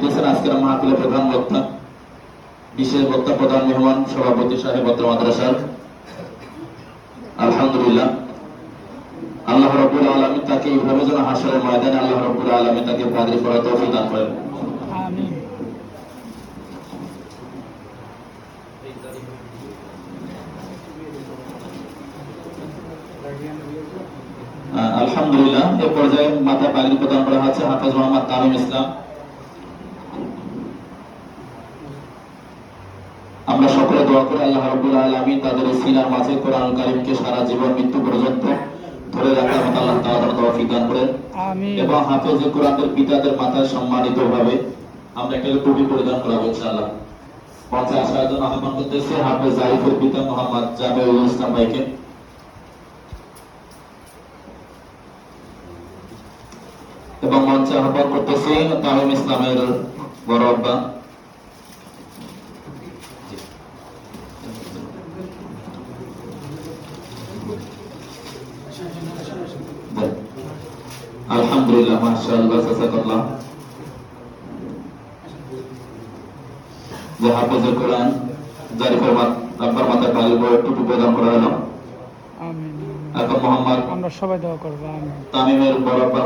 দিতেছেন আজকের মাহফিলের প্রধান বক্তা, বিশেষ বক্তা, প্রধান মেহমান, সভাপতি সাহেব অত্র মাদ্রাসার। আলহামদুলিল্লাহ, আল্লাহ রাব্বুল আলামিন তাকে এইভাবে যেন হাসরের ময়দানে আল্লাহ রাব্বুল আলামিন তাকে পাদ্রী করার তৌফিক দান করেন। আমিন। আলহামদুলিল্লাহ, এ পর্যায়ে মাথায় পাগড়ি প্রদান করা হচ্ছে হাফেজ মোহাম্মদ তামিম ইসলাম। আমরা সকলে দোয়া করি আল্লাহ রাব্বুল আলামিন তাদের সিনার মাঝে কোরআন কারীমকে সারা জীবন মৃত্যু পর্যন্ত ধরে রাখার মতো আল্লাহ তাআলা তৌফিক দান করেন। আমিন। এবং হাফেজে কোরআনের পিতাদের মাথায় সম্মানিতভাবে আমরা একটা টুপি পরিধান করাবো ইনশাআল্লাহ। মঞ্চে আসার জন্য আহ্বান করতেছি হাফেজ জারিফের পিতা মোহাম্মদ জামিউল ইসলাম ভাইকে। এবং মঞ্চে আহ্বান করতেছি তামিম ইসলামের বড় আব্বা। আলহামদুলিল্লাহ, মাশাআল্লাহ, জাযাকাল্লাহ। যে হাফেজুল কোরআন জারিফের আব্বার মাথায় পাগড়ি পরে টুপি প্রদান করা হলো। আমিন। এখন মোহাম্মদ আমরা সবাই দোয়া করব। আমিন। তামিমের বড় আব্বার